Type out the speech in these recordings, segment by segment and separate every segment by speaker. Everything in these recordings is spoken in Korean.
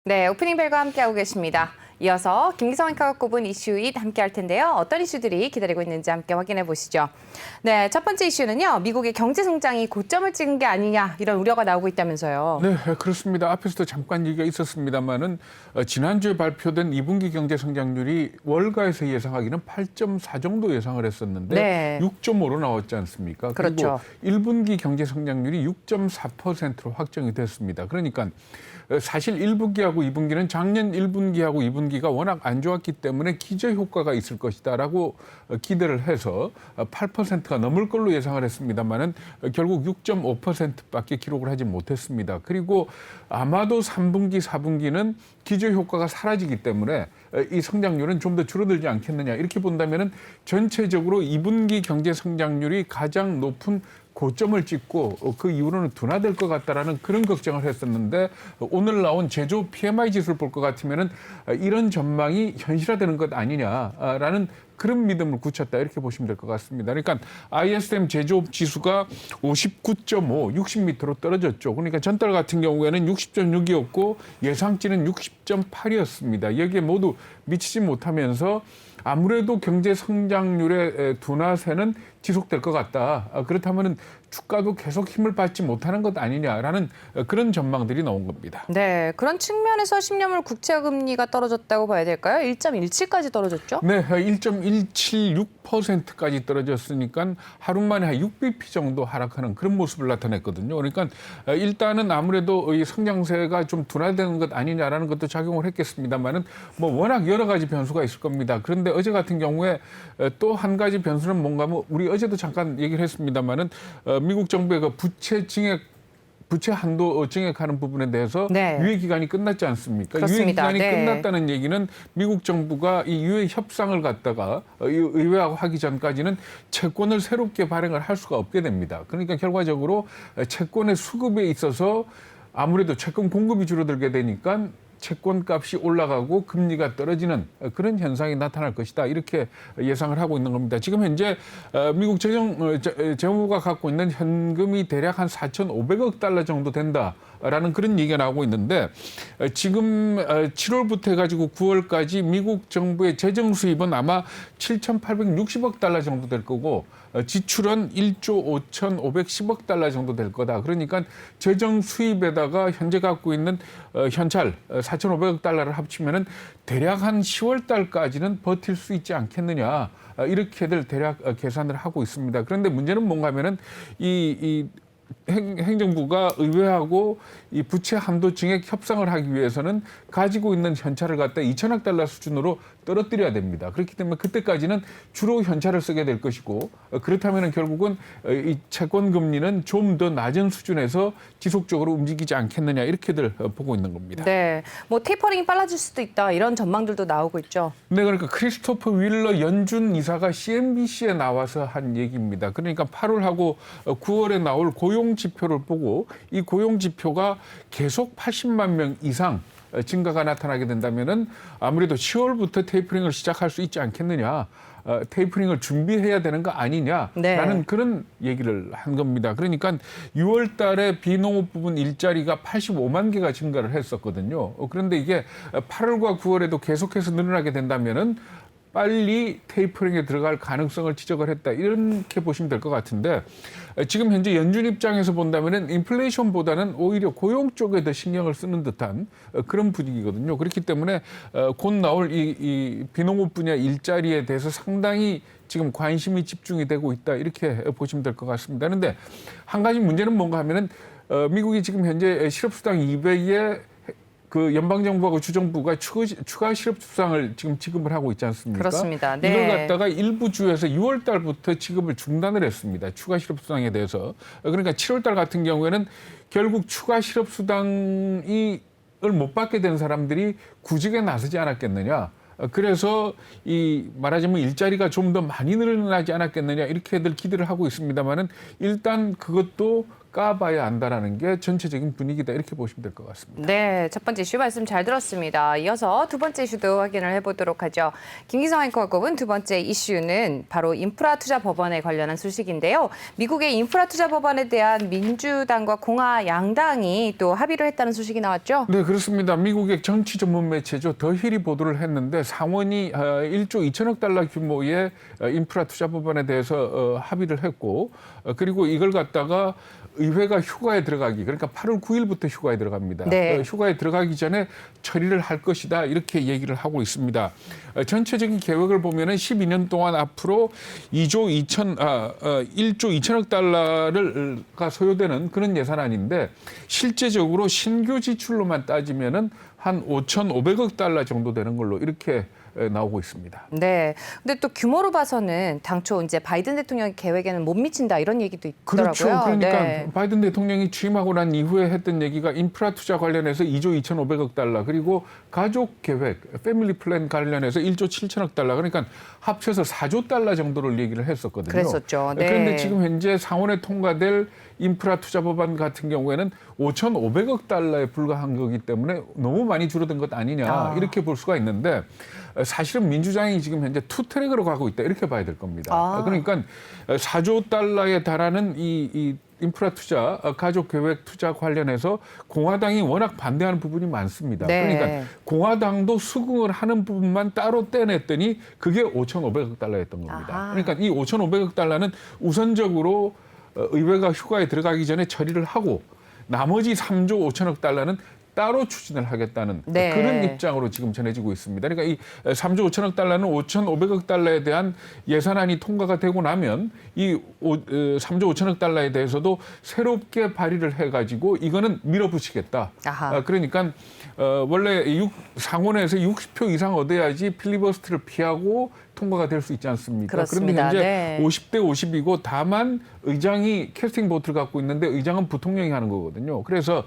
Speaker 1: 네, 오프닝 벨과 함께하고 계십니다. 이어서 김기성 앵커가 꼽은 이슈잇 함께할 텐데요. 어떤 이슈들이 기다리고 있는지 함께 확인해 보시죠. 네, 첫 번째 이슈는요. 미국의 경제 성장이 고점을 찍은 게 아니냐 이런 우려가 나오고 있다면서요.
Speaker 2: 네, 그렇습니다. 앞에서도 잠깐 얘기가 있었습니다만은 지난주에 발표된 2분기 경제 성장률이 월가에서 예상하기는 8.4 정도 예상을 했었는데
Speaker 1: 네.
Speaker 2: 6.5로 나왔지 않습니까?
Speaker 1: 그렇죠.
Speaker 2: 그리고 1분기 경제 성장률이 6.4%로 확정이 됐습니다. 그러니까 사실 1분기하고 2분기는 작년 1분기하고 2분기가 워낙 안 좋았기 때문에 기저 효과가 있을 것이다라고 기대를 해서 8%가 넘을 걸로 예상을 했습니다만은 결국 6.5%밖에 기록을 하지 못했습니다. 그리고 아마도 3분기, 4분기는 기저 효과가 사라지기 때문에 이 성장률은 좀 더 줄어들지 않겠느냐 이렇게 본다면은 전체적으로 2분기 경제 성장률이 가장 높은 고점을 찍고 그 이후로는 둔화될 것 같다라는 그런 걱정을 했었는데 오늘 나온 제조 PMI 지수를 볼 것 같으면은 이런 전망이 현실화되는 것 아니냐라는 그런 믿음을 굳혔다 이렇게 보시면 될 것 같습니다. 그러니까 ISM 제조업 지수가 59.5, 60 밑으로 떨어졌죠. 그러니까 전달 같은 경우에는 60.6이었고 예상치는 60.8이었습니다. 여기에 모두 미치지 못하면서 아무래도 경제 성장률의 둔화세는 지속될 것 같다. 그렇다면은 주가도 계속 힘을 받지 못하는 것 아니냐라는 그런 전망들이 나온 겁니다.
Speaker 1: 네, 그런 측면에서 10년물 국채금리가 떨어졌다고 봐야 될까요? 1.17까지 떨어졌죠?
Speaker 2: 네, 1.176%까지 떨어졌으니까 하루 만에 한 6bp 정도 하락하는 그런 모습을 나타냈거든요. 그러니까 일단은 아무래도 이 성장세가 좀 둔화되는 것 아니냐라는 것도 작용을 했겠습니다만은 뭐 워낙 여러 가지 변수가 있을 겁니다. 그런데 어제 같은 경우에 또 한 가지 변수는 뭔가 하면 우리 어제도 잠깐 얘기를 했습니다만은 미국 정부의 그 부채 한도 증액하는 부분에 대해서
Speaker 1: 네.
Speaker 2: 유예 기간이 끝났지 않습니까?
Speaker 1: 그렇습니다.
Speaker 2: 유예 기간이
Speaker 1: 네.
Speaker 2: 끝났다는 얘기는 미국 정부가 이 유예 협상을 갖다가 의회하고 하기 전까지는 채권을 새롭게 발행을 할 수가 없게 됩니다. 그러니까 결과적으로 채권의 수급에 있어서 아무래도 채권 공급이 줄어들게 되니까 채권값이 올라가고 금리가 떨어지는 그런 현상이 나타날 것이다. 이렇게 예상을 하고 있는 겁니다. 지금 현재 미국 재무부가 갖고 있는 현금이 대략 한 4,500억 달러 정도 된다라는 그런 얘기가 나오고 있는데 지금 7월부터 해가지고 9월까지 미국 정부의 재정 수입은 아마 7,860억 달러 정도 될 거고 지출은 1조 5,510억 달러 정도 될 거다. 그러니까 재정 수입에다가 현재 갖고 있는 현찰 4,500억 달러를 합치면은 대략 한 10월 달까지는 버틸 수 있지 않겠느냐. 이렇게들 대략 계산을 하고 있습니다. 그런데 문제는 뭔가 하면은 이 행정부가 의회하고 이 부채 한도 증액 협상을 하기 위해서는 가지고 있는 현찰을 갖다 2천억 달러 수준으로 떨어뜨려야 됩니다. 그렇기 때문에 그때까지는 주로 현찰을 쓰게 될 것이고 그렇다면 결국은 이 채권 금리는 좀 더 낮은 수준에서 지속적으로 움직이지 않겠느냐 이렇게들 보고 있는 겁니다.
Speaker 1: 네, 뭐 테이퍼링이 빨라질 수도 있다 이런 전망들도 나오고 있죠.
Speaker 2: 네, 그러니까 크리스토퍼 윌러 연준 이사가 CNBC에 나와서 한 얘기입니다. 그러니까 8월하고 9월에 나올 고용 지표를 보고 이 고용 지표가 계속 80만 명 이상 증가가 나타나게 된다면은 아무래도 10월부터 테이퍼링을 시작할 수 있지 않겠느냐. 테이퍼링을 준비해야 되는 거 아니냐라는
Speaker 1: 네.
Speaker 2: 그런 얘기를 한 겁니다. 그러니까 6월 달에 비농업 부분 일자리가 85만 개가 증가를 했었거든요. 그런데 이게 8월과 9월에도 계속해서 늘어나게 된다면은 빨리 테이퍼링에 들어갈 가능성을 지적을 했다. 이렇게 보시면 될 것 같은데 지금 현재 연준 입장에서 본다면 인플레이션보다는 오히려 고용 쪽에 더 신경을 쓰는 듯한 그런 분위기거든요. 그렇기 때문에 곧 나올 이 비농업 분야 일자리에 대해서 상당히 지금 관심이 집중이 되고 있다. 이렇게 보시면 될 것 같습니다. 그런데 한 가지 문제는 뭔가 하면은 미국이 지금 현재 실업수당 200에 그 연방정부하고 주정부가 추가 실업수당을 지금 지급을 하고 있지 않습니까?
Speaker 1: 그렇습니다. 네.
Speaker 2: 이걸 갖다가 일부 주에서 6월 달부터 지급을 중단을 했습니다. 추가 실업수당에 대해서. 그러니까 7월 달 같은 경우에는 결국 추가 실업수당을 못 받게 된 사람들이 구직에 나서지 않았겠느냐. 그래서 이 말하자면 일자리가 좀 더 많이 늘어나지 않았겠느냐 이렇게들 기대를 하고 있습니다만은 일단 그것도 까봐야 안다라는 게 전체적인 분위기다 이렇게 보시면 될 것 같습니다.
Speaker 1: 네, 첫 번째 이슈 말씀 잘 들었습니다. 이어서 두 번째 이슈도 확인을 해보도록 하죠. 김기성 앵커가 꼽은 두 번째 이슈는 바로 인프라 투자 법안에 관련한 소식인데요. 미국의 인프라 투자 법안에 대한 민주당과 공화 양당이 또 합의를 했다는 소식이 나왔죠.
Speaker 2: 네, 그렇습니다. 미국의 정치 전문 매체죠. 더 힐이 보도를 했는데 상원이 1조 2천억 달러 규모의 인프라 투자 법안에 대해서 합의를 했고 그리고 이걸 갖다가 의회가 휴가에 들어가기 그러니까 8월 9일부터 휴가에 들어갑니다.
Speaker 1: 네.
Speaker 2: 휴가에 들어가기 전에 처리를 할 것이다 이렇게 얘기를 하고 있습니다. 전체적인 계획을 보면은 12년 동안 앞으로 1조 2천억 달러가 소요되는 그런 예산안인데 실제적으로 신규 지출로만 따지면은 한 5,500억 달러 정도 되는 걸로 이렇게 나오고 있습니다.
Speaker 1: 네. 근데 또 규모로 봐서는 당초 이제 바이든 대통령 계획에는 못 미친다 이런 얘기도 있더라고요.
Speaker 2: 그렇죠. 그러니까
Speaker 1: 네.
Speaker 2: 바이든 대통령이 취임하고 난 이후에 했던 얘기가 인프라 투자 관련해서 2조 2,500억 달러 그리고 가족 계획, 패밀리 플랜 관련해서 1조 7천억 달러 그러니까 합쳐서 4조 달러 정도를 얘기를 했었거든요.
Speaker 1: 그랬었죠. 네.
Speaker 2: 그런데 지금 현재 상원에 통과될 인프라 투자 법안 같은 경우에는 5,500억 달러에 불과한 거기 때문에 너무 많이 줄어든 것 아니냐 이렇게 볼 수가 있는데 사실은 민주당이 지금 현재 투 트랙으로 가고 있다 이렇게 봐야 될 겁니다. 그러니까 4조 달러에 달하는 이 인프라 투자, 가족 계획 투자 관련해서 공화당이 워낙 반대하는 부분이 많습니다.
Speaker 1: 네.
Speaker 2: 그러니까 공화당도 수긍을 하는 부분만 따로 떼냈더니 그게 5,500억 달러였던 겁니다.
Speaker 1: 아하.
Speaker 2: 그러니까 이 5,500억 달러는 우선적으로 의회가 휴가에 들어가기 전에 처리를 하고 나머지 3조 5천억 달러는 따로 추진을 하겠다는
Speaker 1: 네.
Speaker 2: 그런 입장으로 지금 전해지고 있습니다. 그러니까 이 3조 5천억 달러는 5,500억 달러에 대한 예산안이 통과가 되고 나면 이 3조 5천억 달러에 대해서도 새롭게 발의를 해가지고 이거는 밀어붙이겠다.
Speaker 1: 아하.
Speaker 2: 그러니까 원래 상원에서 60표 이상 얻어야지 필리버스터를 피하고 통과가 될 수 있지 않습니까?
Speaker 1: 그렇습니다.
Speaker 2: 그런데 현재
Speaker 1: 네.
Speaker 2: 50대 50이고 다만 의장이 캐스팅 보트를 갖고 있는데 의장은 부통령이 하는 거거든요. 그래서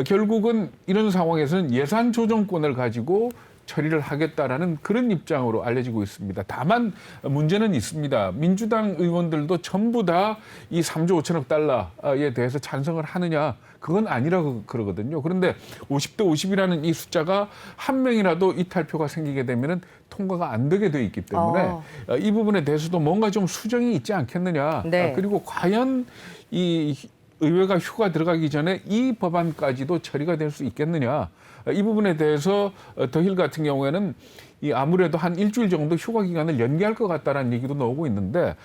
Speaker 2: 결국은 이런 상황에서는 예산 조정권을 가지고 처리를 하겠다라는 그런 입장으로 알려지고 있습니다. 다만 문제는 있습니다. 민주당 의원들도 전부 다 이 3조 5천억 달러에 대해서 찬성을 하느냐 그건 아니라고 그러거든요. 그런데 50대 50이라는 이 숫자가 한 명이라도 이탈표가 생기게 되면은 통과가 안 되게 돼 있기 때문에 이 부분에 대해서도 뭔가 좀 수정이 있지 않겠느냐.
Speaker 1: 네.
Speaker 2: 그리고 과연 이 의회가 휴가 들어가기 전에 이 법안까지도 처리가 될 수 있겠느냐. 이 부분에 대해서 더힐 같은 경우에는 이 아무래도 한 일주일 정도 휴가 기간을 연기할 것 같다라는 얘기도 나오고 있는데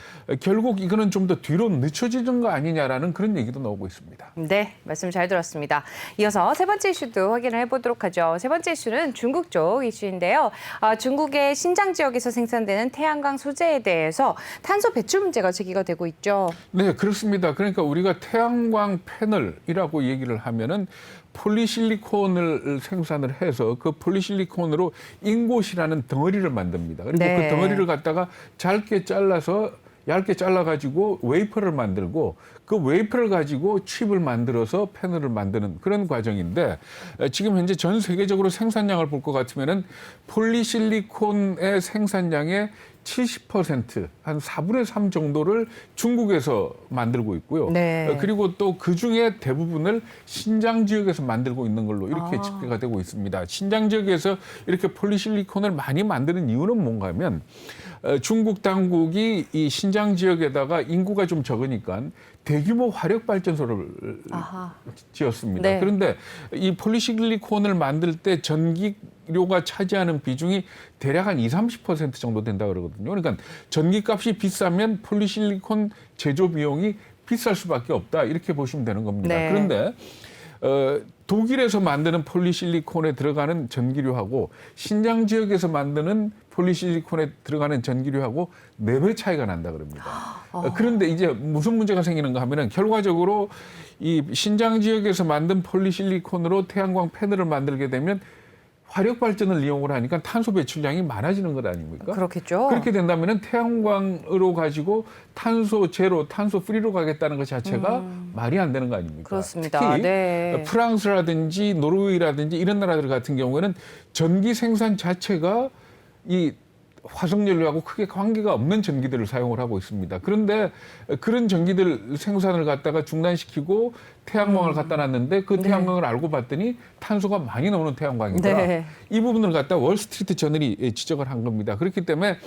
Speaker 2: 결국 이거는 좀 더 뒤로 늦춰지는 거 아니냐라는 그런 얘기도 나오고 있습니다.
Speaker 1: 네, 말씀 잘 들었습니다. 이어서 세 번째 이슈도 확인을 해보도록 하죠. 세 번째 이슈는 중국 쪽 이슈인데요. 중국의 신장 지역에서 생산되는 태양광 소재에 대해서 탄소 배출 문제가 제기가 되고 있죠.
Speaker 2: 네, 그렇습니다. 그러니까 우리가 태양광 패널이라고 얘기를 하면은 폴리실리콘을 생산을 해서 그 폴리실리콘으로 인곳이라는 덩어리를 만듭니다. 그리고
Speaker 1: 네.
Speaker 2: 그 덩어리를 갖다가 얇게 잘라가지고 웨이퍼를 만들고 그 웨이퍼를 가지고 칩을 만들어서 패널을 만드는 그런 과정인데 지금 현재 전 세계적으로 생산량을 볼 것 같으면은 폴리실리콘의 생산량의 70%, 한 4분의 3 정도를 중국에서 만들고 있고요.
Speaker 1: 네.
Speaker 2: 그리고 또 그중에 대부분을 신장 지역에서 만들고 있는 걸로 이렇게 집계가 되고 있습니다. 신장 지역에서 이렇게 폴리실리콘을 많이 만드는 이유는 뭔가 하면 중국 당국이 이 신장 지역에다가 인구가 좀 적으니까 대규모 화력발전소를 지었습니다.
Speaker 1: 네.
Speaker 2: 그런데 이 폴리실리콘을 만들 때 전기료가 차지하는 비중이 대략 한 20-30% 정도 된다 그러거든요. 그러니까 전기값이 비싸면 폴리실리콘 제조 비용이 비쌀 수밖에 없다. 이렇게 보시면 되는 겁니다.
Speaker 1: 네.
Speaker 2: 그런데 독일에서 만드는 폴리실리콘에 들어가는 전기료하고 신장 지역에서 만드는 폴리실리콘에 들어가는 전기료하고 4배 차이가 난다 그럽니다. 그런데 이제 무슨 문제가 생기는가 하면은 결과적으로 이 신장 지역에서 만든 폴리실리콘으로 태양광 패널을 만들게 되면 화력 발전을 이용을 하니까 탄소 배출량이 많아지는 것 아닙니까?
Speaker 1: 그렇겠죠.
Speaker 2: 그렇게 된다면은 태양광으로 가지고 탄소 제로, 탄소 프리로 가겠다는 것 자체가 말이 안 되는 거 아닙니까?
Speaker 1: 그렇습니다.
Speaker 2: 특히
Speaker 1: 네.
Speaker 2: 프랑스라든지 노르웨이라든지 이런 나라들 같은 경우에는 전기 생산 자체가 이 화석연료하고 크게 관계가 없는 전기들을 사용을 하고 있습니다. 그런데 그런 전기들 생산을 갖다가 중단시키고 태양광을 갖다 놨는데 그 태양광을 알고 봤더니 탄소가 많이 나오는 태양광이더라.
Speaker 1: 네.
Speaker 2: 이 부분을 갖다 월스트리트 저널이 지적을 한 겁니다. 그렇기 때문에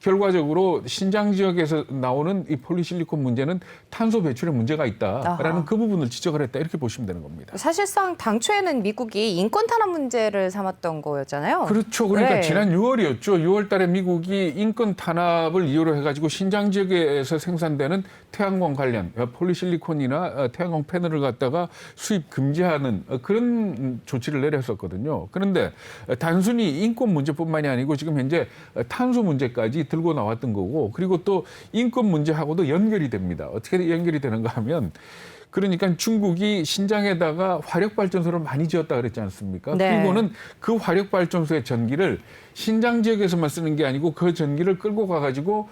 Speaker 2: 결과적으로 신장 지역에서 나오는 이 폴리실리콘 문제는 탄소 배출에 문제가 있다라는
Speaker 1: 아하.
Speaker 2: 그 부분을 지적을 했다 이렇게 보시면 되는 겁니다.
Speaker 1: 사실상 당초에는 미국이 인권 탄압 문제를 삼았던 거였잖아요.
Speaker 2: 그렇죠. 그러니까
Speaker 1: 네.
Speaker 2: 지난 6월이었죠. 6월 달에 미국이 인권 탄압을 이유로 해가지고 신장 지역에서 생산되는 태양광 관련 폴리실리콘이나 태양광 패널을 갖다가 수입 금지하는 그런 조치를 내렸었거든요. 그런데 단순히 인권 문제뿐만이 아니고 지금 현재 탄소 문제까지 들고 나왔던 거고, 그리고 또 인권 문제하고도 연결이 됩니다. 어떻게 연결이 되는가 하면, 그러니까 중국이 신장에다가 화력발전소를 많이 지었다 그랬지 않습니까?
Speaker 1: 네.
Speaker 2: 그리고는 그 화력발전소의 전기를 신장 지역에서만 쓰는 게 아니고 그 전기를 끌고 가가지고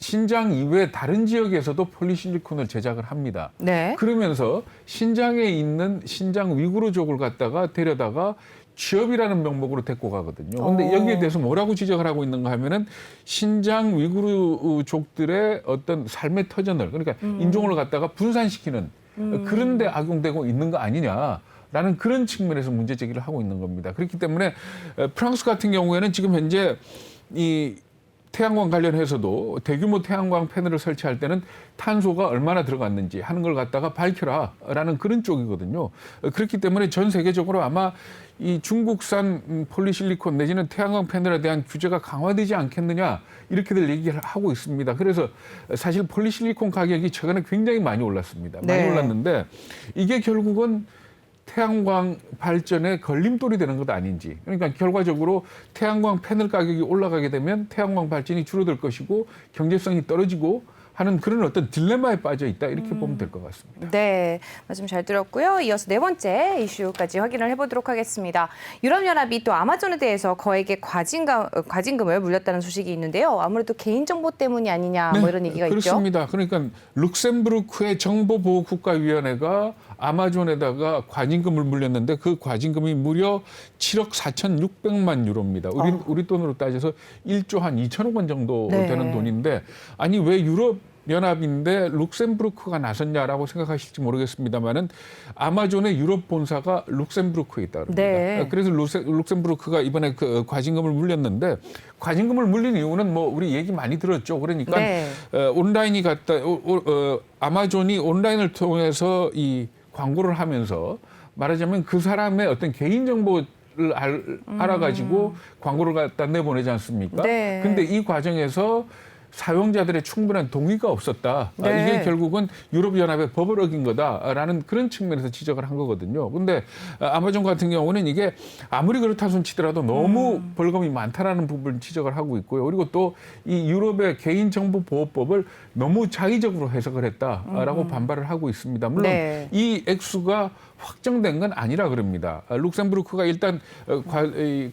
Speaker 2: 신장 이외 다른 지역에서도 폴리실리콘을 제작을 합니다.
Speaker 1: 네.
Speaker 2: 그러면서 신장에 있는 신장 위구르족을 갖다가 데려다가 취업이라는 명목으로 데리고 가거든요. 그런데 여기에 대해서 뭐라고 지적을 하고 있는가 하면은 신장 위구르족들의 어떤 삶의 터전을, 그러니까 인종을 갖다가 분산시키는 그런 데 악용되고 있는 거 아니냐라는 그런 측면에서 문제 제기를 하고 있는 겁니다. 그렇기 때문에 프랑스 같은 경우에는 지금 현재 이 태양광 관련해서도 대규모 태양광 패널을 설치할 때는 탄소가 얼마나 들어갔는지 하는 걸 갖다가 밝혀라라는 그런 쪽이거든요. 그렇기 때문에 전 세계적으로 아마 이 중국산 폴리실리콘 내지는 태양광 패널에 대한 규제가 강화되지 않겠느냐 이렇게들 얘기를 하고 있습니다. 그래서 사실 폴리실리콘 가격이 최근에 굉장히 많이 올랐습니다. 많이
Speaker 1: 네.
Speaker 2: 올랐는데 이게 결국은 태양광 발전에 걸림돌이 되는 것 아닌지. 그러니까 결과적으로 태양광 패널 가격이 올라가게 되면 태양광 발전이 줄어들 것이고 경제성이 떨어지고 하는 그런 어떤 딜레마에 빠져 있다 이렇게 보면 될 것 같습니다.
Speaker 1: 네, 말씀 잘 들었고요. 이어서 네 번째 이슈까지 확인을 해보도록 하겠습니다. 유럽연합이 또 아마존에 대해서 거액의 과징금을 물렸다는 소식이 있는데요. 아무래도 개인정보 때문이 아니냐 뭐 이런 얘기가 있죠.
Speaker 2: 그렇습니다. 그러니까 룩셈부르크의 정보보호국가위원회가 아마존에다가 과징금을 물렸는데 그 과징금이 무려 7억 4,600만 유로입니다. 우리 돈으로 따져서 1조 한 2천억 원 정도
Speaker 1: 네.
Speaker 2: 되는 돈인데, 아니 왜 유럽 연합인데 룩셈부르크가 나섰냐라고 생각하실지 모르겠습니다만은 아마존의 유럽 본사가 룩셈부르크에 있다 그럽니다.
Speaker 1: 네.
Speaker 2: 그래서 룩셈부르크가 이번에 그 과징금을 물렸는데, 과징금을 물린 이유는 뭐 우리 얘기 많이 들었죠. 그러니까
Speaker 1: 네.
Speaker 2: 온라인이 아마존이 온라인을 통해서 이 광고를 하면서 말하자면 그 사람의 어떤 개인 정보를 알아가지고 광고를 갖다 내보내지 않습니까?
Speaker 1: 네.
Speaker 2: 근데 이 과정에서 사용자들의 충분한 동의가 없었다.
Speaker 1: 네.
Speaker 2: 이게 결국은 유럽연합의 법을 어긴 거다라는 그런 측면에서 지적을 한 거거든요. 근데 아마존 같은 경우는 이게 아무리 그렇다 손 치더라도 너무 벌금이 많다라는 부분을 지적을 하고 있고요. 그리고 또 이 유럽의 개인정보보호법을 너무 자의적으로 해석을 했다라고 반발을 하고 있습니다. 물론
Speaker 1: 네.
Speaker 2: 이 액수가 확정된 건 아니라 그럽니다. 룩셈부르크가 일단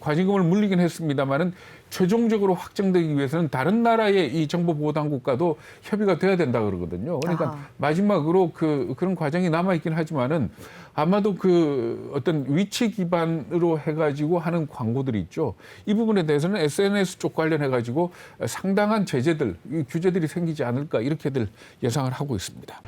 Speaker 2: 과징금을 물리긴 했습니다만은 최종적으로 확정되기 위해서는 다른 나라의 이 정보보호당국과도 협의가 돼야 된다 그러거든요. 그러니까
Speaker 1: 아하.
Speaker 2: 마지막으로 그런 과정이 남아 있긴 하지만은 아마도 그 어떤 위치 기반으로 해가지고 하는 광고들이 있죠. 이 부분에 대해서는 SNS 쪽 관련해가지고 상당한 제재들, 규제들이 생기지 않을까 이렇게들 예상을 하고 있습니다.